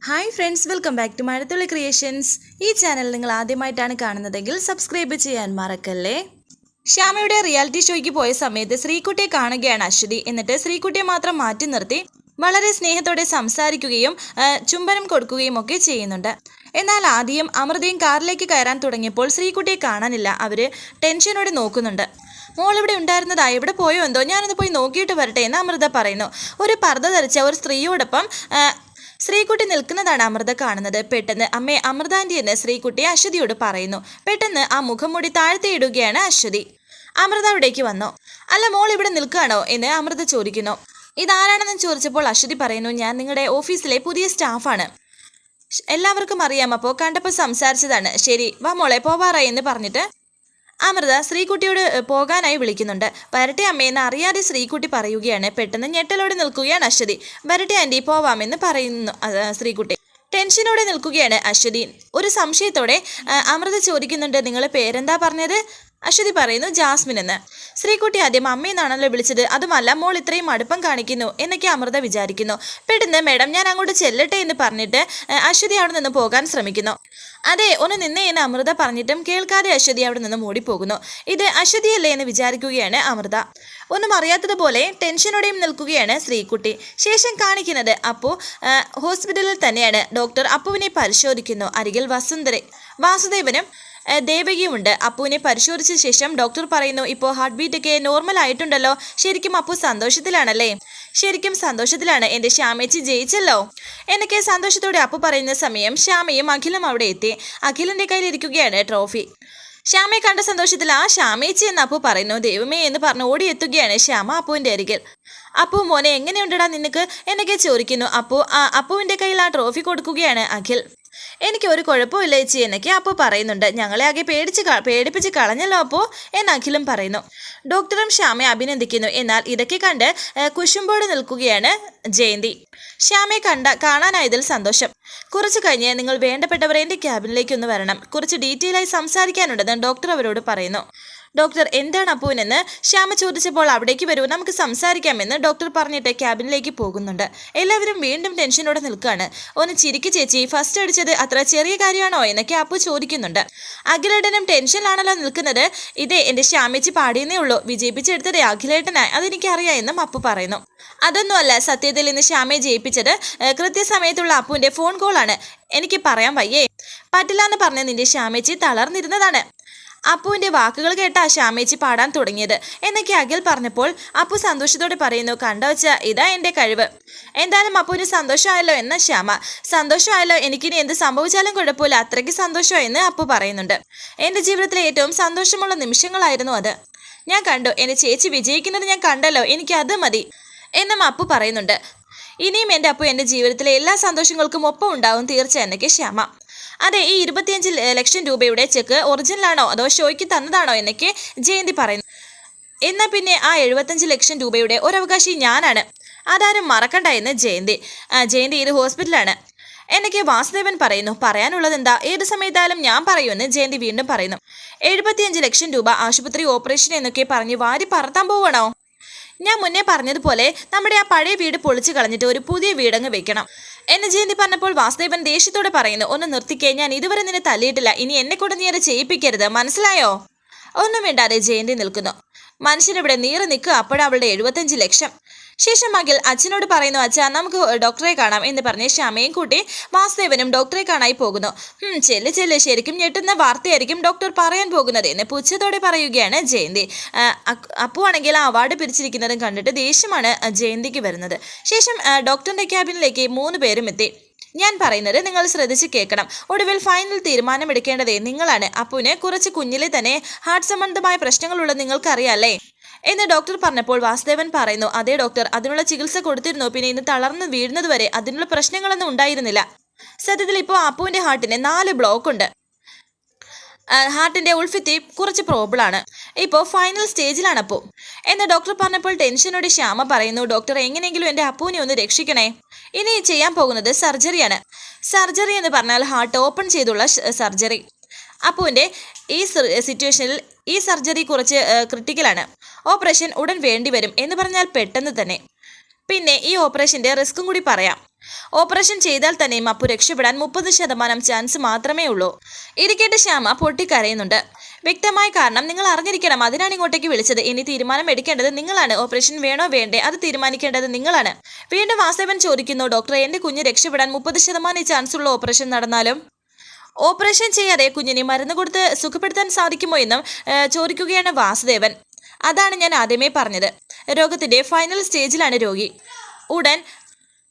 Hi friends, welcome back to Mazhathulli creations. ഈ channel നിങ്ങൾ ആദ്യമായിട്ടാണ് കാണുന്നതെങ്കിൽ സബ്സ്ക്രൈബ് ചെയ്യാൻ മറക്കല്ലേ. ശ്യാമയുടെ റിയാലിറ്റി ഷോയ്ക്ക് പോയ സമയത്ത് ശ്രീകുട്ടിയെ കാണുകയാണ് അശ്വതി. എന്നിട്ട് ശ്രീകുട്ടിയെ മാത്രം മാറ്റി നിർത്തി വളരെ സ്നേഹത്തോടെ സംസാരിക്കുകയും ചുംബനം കൊടുക്കുകയും ഒക്കെ ചെയ്യുന്നുണ്ട്. എന്നാൽ ആദ്യം അമൃതയും കാറിലേക്ക് കയറാൻ തുടങ്ങിയപ്പോൾ ശ്രീകുട്ടിയെ കാണാനില്ല. അവർ ടെൻഷനോടെ നോക്കുന്നുണ്ട്. മോളിവിടെ ഉണ്ടായിരുന്നതാ, എവിടെ പോയോ എന്തോ, ഞാനൊന്ന് പോയി നോക്കിയിട്ട് വരട്ടെ എന്ന് അമൃത പറയുന്നു. ഒരു പർദ്ദ ധരിച്ച ഒരു സ്ത്രീയോടൊപ്പം ശ്രീകുട്ടി നിൽക്കുന്നതാണ് അമൃത കാണുന്നത്. പെട്ടെന്ന് അമ്മേ, അമൃത ആൻറ്റി എന്ന് ശ്രീകുട്ടി അശ്വതിയോട് പറയുന്നു. പെട്ടെന്ന് ആ മുഖം മൂടി താഴ്ത്തിയിടുകയാണ് അശ്വതി. അമൃത അവിടേക്ക് വന്നു. അല്ല, മോൾ ഇവിടെ നിൽക്കുകയാണോ എന്ന് അമൃത ചോദിക്കുന്നു. ഇതാരാണെന്ന് ചോദിച്ചപ്പോൾ അശ്വതി പറയുന്നു, ഞാൻ നിങ്ങളുടെ ഓഫീസിലെ പുതിയ സ്റ്റാഫാണ്, എല്ലാവർക്കും അറിയാം, അപ്പോൾ കണ്ടപ്പോൾ സംസാരിച്ചതാണ്. ശരി വാ മോളെ, പോവാറായി എന്ന് പറഞ്ഞിട്ട് അമൃത ശ്രീകുട്ടിയോട് പോകാനായി വിളിക്കുന്നുണ്ട്. വരട്ടെ അമ്മയെന്ന് അറിയാതെ ശ്രീകുട്ടി പറയുകയാണ്. പെട്ടെന്ന് ഞെട്ടലോടെ നിൽക്കുകയാണ് അശ്വതി. വരട്ടെ ആൻറ്റി, പോവാമെന്ന് പറയുന്നു ശ്രീകുട്ടി. ടെൻഷനോടെ നിൽക്കുകയാണ് അശ്വതി. ഒരു സംശയത്തോടെ അമൃത ചോദിക്കുന്നുണ്ട്, നിങ്ങൾ പേരെന്താ പറഞ്ഞത്? അശ്വതി പറയുന്നു, ജാസ്മിൻ എന്ന്. ശ്രീകുട്ടി ആദ്യം അമ്മയെന്നാണല്ലോ വിളിച്ചത്, അതുമല്ല മോൾ ഇത്രയും അടുപ്പം കാണിക്കുന്നു എന്നൊക്കെ അമൃത വിചാരിക്കുന്നു. പെട്ടെന്ന് മേഡം ഞാൻ അങ്ങോട്ട് ചെല്ലട്ടെ എന്ന് പറഞ്ഞിട്ട് അശ്വതി അവിടെ നിന്ന് പോകാൻ ശ്രമിക്കുന്നു. അതെ, ഒന്ന് നിന്നേ എന്ന് അമൃത പറഞ്ഞിട്ടും കേൾക്കാതെ അശ്വതി അവിടെ നിന്ന് മൂടിപ്പോകുന്നു. ഇത് അശ്വതിയല്ലേ എന്ന് വിചാരിക്കുകയാണ് അമൃത. ഒന്നും അറിയാത്തതുപോലെ ടെൻഷനോടെയും നിൽക്കുകയാണ് ശ്രീകുട്ടി. ശേഷം കാണിക്കുന്നത് അപ്പു ഹോസ്പിറ്റലിൽ തന്നെയാണ്. ഡോക്ടർ അപ്പുവിനെ പരിശോധിക്കുന്നു. അരികിൽ വാസുദേവനും ദേവകിയുമുണ്ട്. അപ്പുവിനെ പരിശോധിച്ച ശേഷം ഡോക്ടർ പറയുന്നു, ഇപ്പോൾ ഹാർട്ട് ബീറ്റ് ഒക്കെ നോർമൽ ആയിട്ടുണ്ടല്ലോ. ശരിക്കും അപ്പു സന്തോഷത്തിലാണല്ലേ? ശരിക്കും സന്തോഷത്തിലാണ്, എൻ്റെ ശ്യാമേച്ചി ജയിച്ചല്ലോ എന്നൊക്കെ സന്തോഷത്തോടെ അപ്പു പറയുന്ന സമയം ശ്യാമയും അഖിലും അവിടെ എത്തി. അഖിലിൻ്റെ കയ്യിലിരിക്കുകയാണ് ട്രോഫി. ശ്യാമയെ കണ്ട സന്തോഷത്തിൽ ആ ശ്യാമേച്ചി എന്ന് അപ്പു പറയുന്നു. ദൈവമേ എന്ന് പറഞ്ഞ് ഓടിയെത്തുകയാണ് ശ്യാമ അപ്പുവിൻ്റെ അരികിൽ. അപ്പു മോനെ, എങ്ങനെയുണ്ടടാ നിനക്ക് എന്നൊക്കെ ചോദിക്കുന്നു. അപ്പുവിൻ്റെ കയ്യിൽ ആ ട്രോഫി കൊടുക്കുകയാണ് അഖിൽ. എനിക്ക് ഒരു കുഴപ്പമില്ല ചേച്ചി എന്നൊക്കെ അപ്പു പറയുന്നുണ്ട്. ഞങ്ങളെ ആകെ പേടിപ്പിച്ച് കളഞ്ഞല്ലോ അപ്പോ എന്ന് അഖിലും പറയുന്നു. ഡോക്ടറും ശ്യാമയെ അഭിനന്ദിക്കുന്നു. എന്നാൽ ഇതൊക്കെ കണ്ട് കുശുമ്പോടെ നിൽക്കുകയാണ് ജയന്തി. ശ്യാമയെ കാണാനായതിൽ സന്തോഷം. കുറച്ച് കഴിഞ്ഞ് നിങ്ങൾ വേണ്ടപ്പെട്ടവർ എൻ്റെ ക്യാബിനിലേക്ക് ഒന്ന് വരണം, കുറച്ച് ഡീറ്റെയിൽ ആയി സംസാരിക്കാനുണ്ടെന്ന് ഡോക്ടർ അവരോട് പറയുന്നു. ഡോക്ടർ എന്താണ് അപ്പുവിനെന്ന് ശ്യാമ ചോദിച്ചപ്പോൾ അവിടേക്ക് വരൂ, നമുക്ക് സംസാരിക്കാമെന്ന് ഡോക്ടർ പറഞ്ഞിട്ട് ക്യാബിനിലേക്ക് പോകുന്നുണ്ട്. എല്ലാവരും വീണ്ടും ടെൻഷനോടെ നിൽക്കുകയാണ്. ഒന്ന് ചിരിക്ക് ചേച്ചി, ഫസ്റ്റ് അടിച്ചത് അത്ര ചെറിയ കാര്യമാണോ എന്നൊക്കെ അപ്പു ചോദിക്കുന്നുണ്ട്. അഖിലേട്ടനും ടെൻഷനിലാണല്ലോ നിൽക്കുന്നത്. ഇതേ എൻ്റെ ശ്യാമേച്ചി പാടിയെന്നേ ഉള്ളൂ, വിജയിപ്പിച്ചെടുത്തത് അഖിലേട്ടനായി, അതെനിക്കറിയാം എന്നും അപ്പു പറയുന്നു. അതൊന്നുമല്ല, സത്യത്തിൽ ഇന്ന് ശ്യാമയെ ജയിപ്പിച്ചത് കൃത്യസമയത്തുള്ള അപ്പുവിൻ്റെ ഫോൺ കോളാണ്. എനിക്ക് പറയാൻ വയ്യേ, പറ്റില്ല എന്ന് പറഞ്ഞ് നിന്റെ ശ്യാമേച്ചി തളർന്നിരുന്നതാണ്. അപ്പുവിൻ്റെ വാക്കുകൾ കേട്ടാ ശ്യാമേച്ചി പാടാൻ തുടങ്ങിയത് എന്നൊക്കെ അഖിൽ പറഞ്ഞപ്പോൾ അപ്പു സന്തോഷത്തോടെ പറയുന്നു, കണ്ടവച്ച ഇതാ എൻ്റെ കഴിവ്. എന്തായാലും അപ്പുവിന് സന്തോഷമായല്ലോ എന്ന ശ്യാമ. സന്തോഷമായല്ലോ, എനിക്കിനി എന്ത് സംഭവിച്ചാലും കുഴപ്പമില്ല, അത്രയ്ക്ക് സന്തോഷമായെന്ന് അപ്പു പറയുന്നുണ്ട്. എൻ്റെ ജീവിതത്തിലെ ഏറ്റവും സന്തോഷമുള്ള നിമിഷങ്ങളായിരുന്നു അത്. ഞാൻ കണ്ടു, എൻ്റെ ചേച്ചി വിജയിക്കുന്നത് ഞാൻ കണ്ടല്ലോ, എനിക്ക് അത് മതി എന്നും അപ്പു പറയുന്നുണ്ട്. ഇനിയും എൻ്റെ അപ്പു എൻ്റെ ജീവിതത്തിലെ എല്ലാ സന്തോഷങ്ങൾക്കും ഒപ്പം ഉണ്ടാവും തീർച്ച എന്നൊക്കെ ശ്യാമ. അതെ, ഈ 25 ലക്ഷം രൂപയുടെ ചെക്ക് ഒറിജിനലാണോ അതോ ഷോയ്ക്ക് തന്നതാണോ എന്നൊക്കെ ജയന്തി പറയുന്നു. എന്നാൽ പിന്നെ ആ 75 ലക്ഷം രൂപയുടെ ഒരവകാശി ഞാനാണ്, അതാരും മറക്കണ്ട എന്ന് ജയന്തി ഇത് ഹോസ്പിറ്റലാണ് എന്നൊക്കെ വാസുദേവൻ പറയുന്നു. പറയാനുള്ളത് എന്താ, ഏത് സമയത്തായാലും ഞാൻ പറയുമെന്ന് ജയന്തി വീണ്ടും പറയുന്നു. 75 ലക്ഷം രൂപ ആശുപത്രി ഓപ്പറേഷൻ എന്നൊക്കെ പറഞ്ഞ് വാരി പറത്താൻ പോവണോ? ഞാൻ മുന്നേ പറഞ്ഞതുപോലെ നമ്മുടെ ആ പഴയ വീട് പൊളിച്ചു കളഞ്ഞിട്ട് ഒരു പുതിയ വീടങ്ങ് വെക്കണം എന്ന് ജയന്തി പറഞ്ഞപ്പോൾ വാസുദേവൻ ദേഷ്യത്തോടെ പറയുന്നു, ഒന്ന് നിർത്തിക്കേ, ഞാൻ ഇതുവരെ നിന്നെ തല്ലിയിട്ടില്ല, ഇനി എന്നെ കൂടെ നീ അത് ചെയ്യിപ്പിക്കരുത്, മനസ്സിലായോ? ഒന്നും വേണ്ടാതെ ജയന്തി നിൽക്കുന്നു. മനുഷ്യനിവിടെ നീറി നിൽക്കുക. അപ്പോഴവളുടെ 75 ലക്ഷം. ശേഷം അഖിൽ അച്ഛനോട് പറയുന്നു, അച്ഛാ നമുക്ക് ഡോക്ടറെ കാണാം എന്ന് പറഞ്ഞ് ശ്യാമയും കൂട്ടി വാസുദേവനും ഡോക്ടറെ കാണായി പോകുന്നു. ചെല്ല്, ശരിക്കും ഞെട്ടുന്ന വാർത്തയായിരിക്കും ഡോക്ടർ പറയാൻ പോകുന്നത് എന്ന് പുച്ഛത്തോടെ പറയുകയാണ് ജയന്തി. അപ്പു ആണെങ്കിൽ ആ അവാർഡ് പിരിച്ചിരിക്കുന്നതും കണ്ടിട്ട് ദേഷ്യമാണ് ജയന്തിക്ക് വരുന്നത്. ശേഷം ഡോക്ടറിന്റെ ക്യാബിനിലേക്ക് 3 പേരും എത്തി. ഞാൻ പറയുന്നത് നിങ്ങൾ ശ്രദ്ധിച്ച് കേൾക്കണം. ഒടുവിൽ ഫൈനൽ തീരുമാനമെടുക്കേണ്ടതേ നിങ്ങളാണ്. അപ്പുവിന് കുറച്ച് കുഞ്ഞിലെ തന്നെ ഹാർട്ട് സംബന്ധമായ പ്രശ്നങ്ങളുള്ളത് നിങ്ങൾക്കറിയാമല്ലേ എന്ന് ഡോക്ടർ പറഞ്ഞപ്പോൾ വാസുദേവൻ പറയുന്നു, അതേ ഡോക്ടർ, അതിനുള്ള ചികിത്സ കൊടുത്തിരുന്നു. പിന്നെ ഇന്ന് തളർന്ന് വീഴുന്നത് വരെ അതിനുള്ള പ്രശ്നങ്ങളൊന്നും ഉണ്ടായിരുന്നില്ല. സത്യത്തിൽ ഇപ്പോൾ അപ്പുവിൻ്റെ ഹാർട്ടിന് 4 ബ്ലോക്ക് ഉണ്ട്. ഹാർട്ടിൻ്റെ ഉൾഭിത്തി കുറച്ച് പ്രോബ്ലമാണ്. ഇപ്പോൾ ഫൈനൽ സ്റ്റേജിലാണ് അപ്പു എന്ന് ഡോക്ടർ പറഞ്ഞപ്പോൾ ടെൻഷനോടെ ശ്യാമ പറയുന്നു, ഡോക്ടർ എങ്ങനെയെങ്കിലും എൻ്റെ അപ്പുവിനെ ഒന്ന് രക്ഷിക്കണേ. ഇനി ചെയ്യാൻ പോകുന്നത് സർജറിയാണ്. സർജറി എന്ന് പറഞ്ഞാൽ ഹാർട്ട് ഓപ്പൺ ചെയ്തുള്ള സർജറി. അപ്പുവിൻ്റെ ഈ സിറ്റുവേഷനിൽ ഈ സർജറി കുറച്ച് ക്രിട്ടിക്കലാണ്. ഓപ്പറേഷൻ ഉടൻ വേണ്ടി വരും എന്ന് പറഞ്ഞാൽ പെട്ടെന്ന് തന്നെ. പിന്നെ ഈ ഓപ്പറേഷൻ്റെ റിസ്ക്കും കൂടി പറയാം. ഓപ്പറേഷൻ ചെയ്താൽ തന്നെയും അപ്പു രക്ഷപ്പെടാൻ 30% ചാൻസ് മാത്രമേ ഉള്ളൂ. ഇരിക്കേണ്ട ശ്യാമ പൊട്ടിക്കരയുന്നുണ്ട്. വ്യക്തമായ കാരണം നിങ്ങൾ അറിഞ്ഞിരിക്കണം, അതിനാണ് ഇങ്ങോട്ടേക്ക് വിളിച്ചത്. ഇനി തീരുമാനം എടുക്കേണ്ടത് നിങ്ങളാണ്. ഓപ്പറേഷൻ വേണോ വേണ്ടേ അത് തീരുമാനിക്കേണ്ടത് നിങ്ങളാണ്. വീണ്ടും വാസവൻ ചോദിക്കുന്നു, ഡോക്ടറെ എന്റെ കുഞ്ഞ് രക്ഷപ്പെടാൻ 30% ചാൻസ് ഉള്ള ഓപ്പറേഷൻ നടന്നാലും ഓപ്പറേഷൻ ചെയ്യാതെ കുഞ്ഞിനെ മരുന്ന് കൊടുത്ത് സുഖപ്പെടുത്താൻ സാധിക്കുമോ എന്നും ചോദിക്കുകയാണ് വാസുദേവൻ. അതാണ് ഞാൻ ആദ്യമേ പറഞ്ഞത്, രോഗത്തിന്റെ ഫൈനൽ സ്റ്റേജിലാണ് രോഗി. ഉടൻ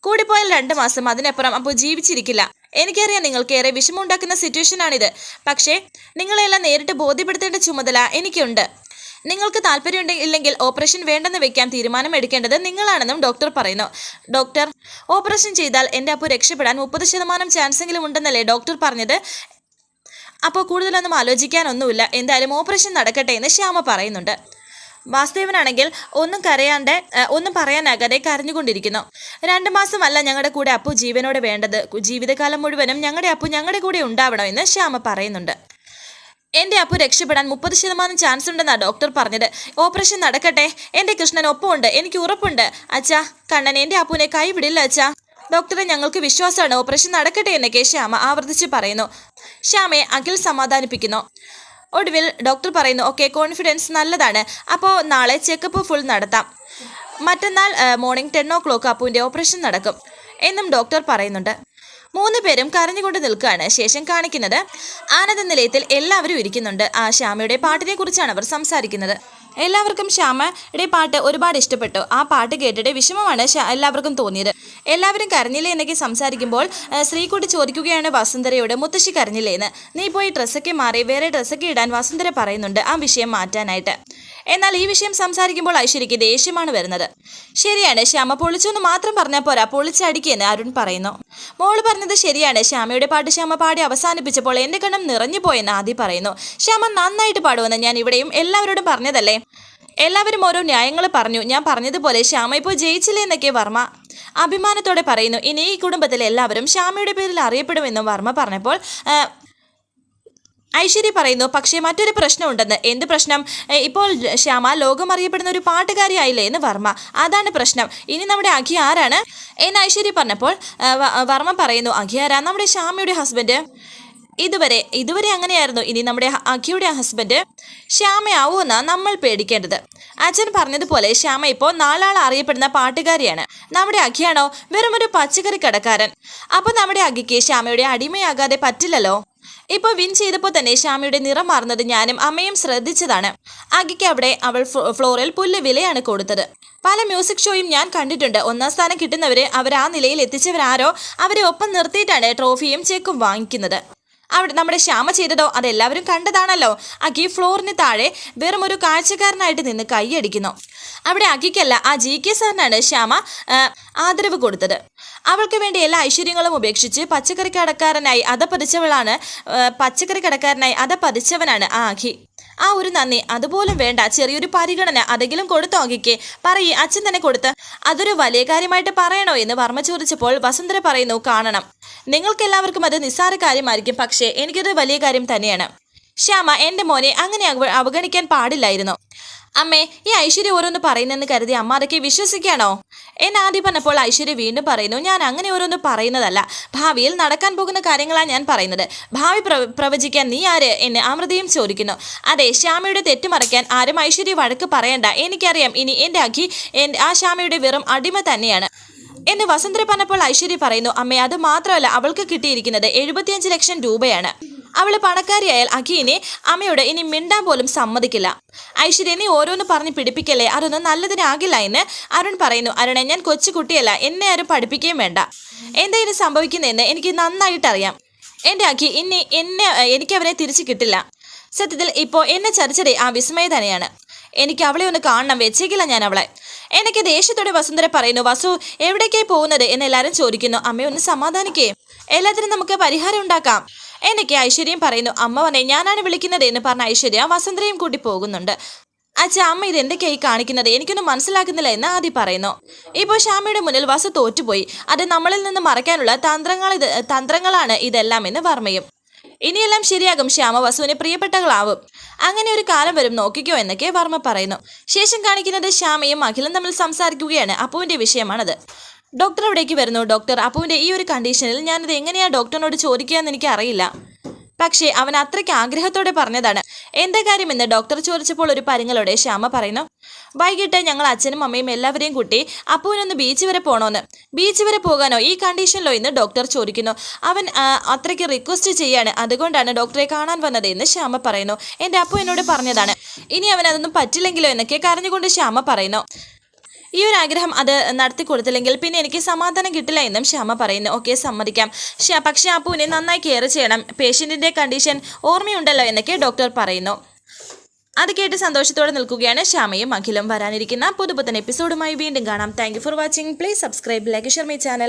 കൂടിപ്പോയാൽ 2 മാസം, അതിനപ്പുറം അപ്പോൾ ജീവിച്ചിരിക്കില്ല. എനിക്കറിയാം നിങ്ങൾക്ക് ഏറെ വിഷമമുണ്ടാക്കുന്ന സിറ്റുവേഷനാണിത്. പക്ഷേ നിങ്ങളെല്ലാം നേരിട്ട് ബോധ്യപ്പെടുത്തേണ്ട ചുമതല എനിക്കുണ്ട്. നിങ്ങൾക്ക് താല്പര്യം ഇല്ലെങ്കിൽ ഓപ്പറേഷൻ വേണ്ടെന്ന് വെക്കാം. തീരുമാനം എടുക്കേണ്ടത് നിങ്ങളാണെന്നും ഡോക്ടർ പറയുന്നു. ഡോക്ടർ, ഓപ്പറേഷൻ ചെയ്താൽ എൻ്റെ അപ്പു രക്ഷപ്പെടാൻ 30% ചാൻസെങ്കിലും ഉണ്ടെന്നല്ലേ ഡോക്ടർ പറഞ്ഞത്? അപ്പോൾ കൂടുതലൊന്നും ആലോചിക്കാനൊന്നുമില്ല, എന്തായാലും ഓപ്പറേഷൻ നടക്കട്ടെ എന്ന് ശ്യാമ പറയുന്നുണ്ട്. വാസുദേവനാണെങ്കിൽ ഒന്നും പറയാനാകാതെ കരഞ്ഞുകൊണ്ടിരിക്കുന്നു. 2 മാസമല്ല ഞങ്ങളുടെ കൂടെ അപ്പു ജീവനോടെ വേണ്ടത്, ജീവിതകാലം മുഴുവനും ഞങ്ങളുടെ അപ്പു ഞങ്ങളുടെ കൂടെ ഉണ്ടാവണമെന്ന് ശ്യാമ പറയുന്നുണ്ട്. എൻ്റെ അപ്പു രക്ഷപ്പെടാൻ 30% ചാൻസ് ഉണ്ടെന്നാണ് ഡോക്ടർ പറഞ്ഞത്. ഓപ്പറേഷൻ നടക്കട്ടെ, എൻ്റെ കൃഷ്ണൻ ഒപ്പമുണ്ട്, എനിക്ക് ഉറപ്പുണ്ട്. അച്ഛാ, കണ്ണൻ എൻ്റെ അപ്പുവിനെ കൈവിടില്ല അച്ഛാ. ഡോക്ടറെ, ഞങ്ങൾക്ക് വിശ്വാസമാണ്, ഓപ്പറേഷൻ നടക്കട്ടെ എന്നൊക്കെ ശ്യാമ ആവർത്തിച്ച് പറയുന്നു. ശ്യാമയെ അഖിൽ സമാധാനിപ്പിക്കുന്നു. ഒടുവിൽ ഡോക്ടർ പറയുന്നു, ഓക്കെ, കോൺഫിഡൻസ് നല്ലതാണ്. അപ്പോൾ നാളെ ചെക്കപ്പ് ഫുൾ നടത്താം. മറ്റന്നാൾ മോർണിംഗ് 10 o'clock അപ്പുവിൻ്റെ ഓപ്പറേഷൻ നടക്കും എന്നും ഡോക്ടർ പറയുന്നുണ്ട്. 3 പേരും കരഞ്ഞുകൊണ്ട് നിൽക്കുകയാണ്. ശേഷം കാണിക്കുന്നത് ആനന്ദ നിലയത്തിൽ എല്ലാവരും ഇരിക്കുന്നുണ്ട്. ആ ശ്യാമയുടെ പാട്ടിനെ കുറിച്ചാണ് അവർ സംസാരിക്കുന്നത്. എല്ലാവർക്കും ശ്യാമയുടെ പാട്ട് ഒരുപാട് ഇഷ്ടപ്പെട്ടു. ആ പാട്ട് കേട്ടിട്ട് വിഷമമാണ് എല്ലാവർക്കും തോന്നിയത്. എല്ലാവരും കരഞ്ഞില്ലേ എന്നൊക്കെ സംസാരിക്കുമ്പോൾ ശ്രീകുട്ടി ചോദിക്കുകയാണ് വസുന്ധരയോട്, മുത്തശ്ശി കരഞ്ഞില്ലേ എന്ന്. നീ പോയി ഡ്രസ്സൊക്കെ മാറി വേറെ ഡ്രസ്സൊക്കെ ഇടാൻ വസുന്ധര പറയുന്നുണ്ട് ആ വിഷയം മാറ്റാനായിട്ട്. എന്നാൽ ഈ വിഷയം സംസാരിക്കുമ്പോൾ ഐശ്വര്യയ്ക്ക് ദേഷ്യമാണ് വരുന്നത്. ശരിയാണ്, ശ്യാമ പൊളിച്ചൊന്ന് മാത്രം പറഞ്ഞാൽ പോരാ, പൊളിച്ചടിക്കെന്ന് അരുൺ പറയുന്നു. മോള് പറഞ്ഞത് ശരിയാണ്, ശ്യാമയുടെ പാട്ട് ശ്യാമ പാടി അവസാനിപ്പിച്ചപ്പോൾ എൻ്റെ കണ്ണം നിറഞ്ഞു പോയെന്ന് ആദി പറയുന്നു. ശ്യാമ നന്നായിട്ട് പാടുമെന്ന് ഞാൻ ഇവിടെയും എല്ലാവരോടും പറഞ്ഞതല്ലേ. എല്ലാവരും ഓരോ ന്യായങ്ങൾ പറഞ്ഞു. ഞാൻ പറഞ്ഞതുപോലെ ശ്യാമ ഇപ്പോൾ ജയിച്ചില്ലേ എന്നൊക്കെ വർമ്മ അഭിമാനത്തോടെ പറയുന്നു. ഇനി ഈ കുടുംബത്തിലെ എല്ലാവരും ശ്യാമയുടെ പേരിൽ അറിയപ്പെടുമെന്നും വർമ്മ പറഞ്ഞപ്പോൾ ഐശ്വര്യ പറയുന്നു, പക്ഷേ മറ്റൊരു പ്രശ്നമുണ്ടെന്ന്. എന്ത് പ്രശ്നം? ഇപ്പോൾ ശ്യാമ ലോകം അറിയപ്പെടുന്ന ഒരു പാട്ടുകാരിയായില്ലേ എന്ന് വർമ്മ. അതാണ് പ്രശ്നം. ഇനി നമ്മുടെ അഖി ആരാണ് എന്ന് ഐശ്വര്യ പറഞ്ഞപ്പോൾ വർമ്മ പറയുന്നു, അഖി ആരാ? നമ്മുടെ ശ്യാമയുടെ ഹസ്ബൻഡ്. ഇതുവരെ അങ്ങനെയായിരുന്നു. ഇനി നമ്മുടെ അഖിയുടെ ഹസ്ബൻഡ് ശ്യാമയാവുമെന്നാണ് നമ്മൾ പേടിക്കേണ്ടത്. അച്ഛൻ പറഞ്ഞതുപോലെ ശ്യാമ ഇപ്പോൾ 4 ആൾ അറിയപ്പെടുന്ന പാട്ടുകാരിയാണ്. നമ്മുടെ അഖിയാണോ വെറും ഒരു പച്ചക്കറി കടക്കാരൻ? അപ്പോൾ നമ്മുടെ അഖിക്ക് ശ്യാമയുടെ അടിമയാകാതെ പറ്റില്ലല്ലോ. ഇപ്പോൾ വിൻ ചെയ്തപ്പോൾ തന്നെ ശ്യാമയുടെ നിറം മാറുന്നത് ഞാനും അമ്മയും ശ്രദ്ധിച്ചതാണ്. അഖിക്ക് അവിടെ അവൾ ഫ്ലോറിൽ പുല്ല് വിലയാണ് കൊടുത്തത്. പല മ്യൂസിക് ഷോയും ഞാൻ കണ്ടിട്ടുണ്ട്. 1ാം സ്ഥാനം കിട്ടുന്നവര് അവർ ആ നിലയിൽ എത്തിച്ചവരാരോ അവരെ ഒപ്പം നിർത്തിയിട്ടാണ് ട്രോഫിയും ചെക്കും വാങ്ങിക്കുന്നത്. അവിടെ നമ്മുടെ ശ്യാമ ചെയ്തതോ അതെല്ലാവരും കണ്ടതാണല്ലോ. അഖി ഫ്ലോറിന് താഴെ വെറും ഒരു കാഴ്ചക്കാരനായിട്ട് നിന്ന് കൈയടിക്കുന്നു. അവിടെ അഖിക്കല്ല, ആ GK സാറിനാണ് ശ്യാമ ആദരവ് കൊടുത്തത്. അവൾക്ക് വേണ്ടി എല്ലാ ഐശ്വര്യങ്ങളും ഉപേക്ഷിച്ച് പച്ചക്കറി കടക്കാരനായി അതപ്പതിച്ചവനാണ് ആ അഖി. ആ ഒരു നന്ദി അതുപോലും വേണ്ട, ചെറിയൊരു പരിഗണന അതെങ്കിലും കൊടുത്തോ അഖിക്ക്? പറയ്, അച്ഛൻ തന്നെ കൊടുത്ത്. അതൊരു വലിയ കാര്യമായിട്ട് പറയണോ എന്ന് വർമ്മ ചോദിച്ചപ്പോൾ വസുന്ധര പറയുന്നു, കാണണം. നിങ്ങൾക്കെല്ലാവർക്കും അത് നിസ്സാര കാര്യമായിരിക്കും, പക്ഷേ എനിക്കത് വലിയ കാര്യം തന്നെയാണ്. ശ്യാമ, എൻ്റെ മോനെ അങ്ങനെ അവഗണിക്കാൻ പാടില്ലായിരുന്നു. അമ്മേ, ഈ ഐശ്വര്യ ഓരോന്ന് പറയുന്നെന്ന് കരുതി അമ്മ അതൊക്കെ വിശ്വസിക്കാണോ എന്ന് ആദ്യം പറഞ്ഞപ്പോൾ ഐശ്വര്യ വീണ്ടും പറയുന്നു, ഞാൻ അങ്ങനെ ഓരോന്ന് പറയുന്നതല്ല, ഭാവിയിൽ നടക്കാൻ പോകുന്ന കാര്യങ്ങളാണ് ഞാൻ പറയുന്നത്. ഭാവി പ്രവചിക്കാൻ നീ ആര് എന്ന് അമൃതയും ചോദിക്കുന്നു. അതെ, ശ്യാമയുടെ തെറ്റ് മറയ്ക്കാൻ ആരും ഐശ്വര്യ വഴക്ക് പറയണ്ട. എനിക്കറിയാം ഇനി എൻ്റെ അഖി ആ ശ്യാമയുടെ വെറും അടിമ തന്നെയാണ് എന്ന് വസുന്ധര പറഞ്ഞപ്പോൾ ഐശ്വര്യ പറയുന്നു, അമ്മേ, അത് മാത്രമല്ല, അവൾക്ക് കിട്ടിയിരിക്കുന്നത് 75 ലക്ഷം രൂപയാണ്. അവള് പണക്കാരിയായാൽ അഖിനെ അമ്മയോട് ഇനി മിണ്ടാൻ പോലും സമ്മതിക്കില്ല. ഐശ്വര്യ, നീ ഓരോന്ന് പറഞ്ഞ് പിടിപ്പിക്കല്ലേ, അതൊന്നും നല്ലതിനാകില്ല എന്ന് അരുൺ പറയുന്നു. അരുണെ, ഞാൻ കൊച്ചുകുട്ടിയല്ല, എന്നെ ആരും പഠിപ്പിക്കുകയും വേണ്ട. എന്തായാലും സംഭവിക്കുന്നതെന്ന് എനിക്ക് നന്നായിട്ടറിയാം. എൻ്റെ അഖി എനിക്ക് അവനെ തിരിച്ചു കിട്ടില്ല. സത്യത്തിൽ ഇപ്പോൾ എന്നെ ചതിച്ചതേ ആ വിസ്മയ തന്നെയാണ്. എനിക്ക് അവളെ ഒന്ന് കാണണം, വെച്ചേക്കില്ല ഞാൻ അവളെ. എനിക്ക് ദേഷ്യത്തോടെ വസുന്ധര പറയുന്നു. വസു, എവിടേക്കായി പോകുന്നത് എന്ന് എല്ലാവരും ചോദിക്കുന്നു. അമ്മയൊന്ന് സമാധാനിക്കേ, എല്ലാത്തിനും നമുക്ക് പരിഹാരം ഉണ്ടാക്കാം എന്നൊക്കെ ഐശ്വര്യയും പറയുന്നു. അമ്മ പറഞ്ഞേ, ഞാനാണ് വിളിക്കുന്നത് എന്ന് പറഞ്ഞ ഐശ്വര്യ വസുന്ധരയും കൂട്ടി പോകുന്നുണ്ട്. അച്ഛാ, അമ്മ ഇത് എന്തൊക്കെയായി കാണിക്കുന്നത്? എനിക്കൊന്നും മനസ്സിലാക്കുന്നില്ല എന്ന് ആദ്യം പറയുന്നു. ഇപ്പോൾ ശ്യാമയുടെ മുന്നിൽ വസു തോറ്റുപോയി. അത് നമ്മളിൽ നിന്ന് മറയ്ക്കാനുള്ള തന്ത്രങ്ങളാണ് ഇതെല്ലാം എന്ന് വർമ്മയും. ഇനിയെല്ലാം ശരിയാകും, ശ്യാമ വസുവിന് പ്രിയപ്പെട്ടകളാവും. അങ്ങനെ ഒരു കാലം വരും, നോക്കിക്കോ എന്നൊക്കെ വർമ്മ പറയുന്നു. ശേഷം കാണിക്കുന്നത് ശ്യാമയും അഖിലും തമ്മിൽ സംസാരിക്കുകയാണ്. അപ്പുവിൻ്റെ വിഷയമാണത്. ഡോക്ടർ അവിടേക്ക് വരുന്നു. ഡോക്ടർ, അപ്പുവിൻ്റെ ഈ ഒരു കണ്ടീഷനിൽ ഞാനത് എങ്ങനെയാണ് ഡോക്ടറിനോട് ചോദിക്കുകയെന്ന് എനിക്ക് അറിയില്ല. പക്ഷേ അവൻ അത്രയ്ക്ക് ആഗ്രഹത്തോടെ പറഞ്ഞതാണ്. എന്താ കാര്യമെന്ന് ഡോക്ടർ ചോദിച്ചപ്പോൾ ഒരു പരുങ്ങലോടെ ശ്യാമ പറയുന്നു, വൈകിട്ട് ഞങ്ങൾ അച്ഛനും അമ്മയും എല്ലാവരെയും കൂട്ടി അപ്പുവിനൊന്ന് ബീച്ച് വരെ പോകണമെന്ന്. ബീച്ച് വരെ പോകാനോ, ഈ കണ്ടീഷനിലോ എന്ന് ഡോക്ടർ ചോദിക്കുന്നു. അവൻ അത്രയ്ക്ക് റിക്വസ്റ്റ് ചെയ്യാണ്, അതുകൊണ്ടാണ് ഡോക്ടറെ കാണാൻ വന്നത് എന്ന് ശ്യാമ പറയുന്നു. എൻ്റെ അപ്പു എന്നോട് പറഞ്ഞതാണ്, ഇനി അവൻ അതൊന്നും പറ്റില്ലെങ്കിലോ എന്നൊക്കെ കരഞ്ഞുകൊണ്ട് ശ്യാമ പറയുന്നു. ഈ ഒരു ആഗ്രഹം അത് നടത്തി കൊടുത്തില്ലെങ്കിൽ പിന്നെ എനിക്ക് സമാധാനം കിട്ടില്ല എന്നും ശ്യാമ പറയുന്നു. ഓക്കെ, സമ്മതിക്കാം. പക്ഷേ അപ്പുവിനെ നന്നായി കെയർ ചെയ്യണം, പേഷ്യൻറ്റിൻ്റെ കണ്ടീഷൻ ഓർമ്മയുണ്ടല്ലോ എന്നൊക്കെ ഡോക്ടർ പറയുന്നു. അത് കേട്ട് സന്തോഷത്തോടെ നിൽക്കുകയാണ് ശ്യാമയും അഖിലും. വരാനിരിക്കുന്ന പുതുപുത്തൻ എപ്പിസോഡുമായി വീണ്ടും കാണാം. Thank you for watching. Please subscribe, like, share my channel.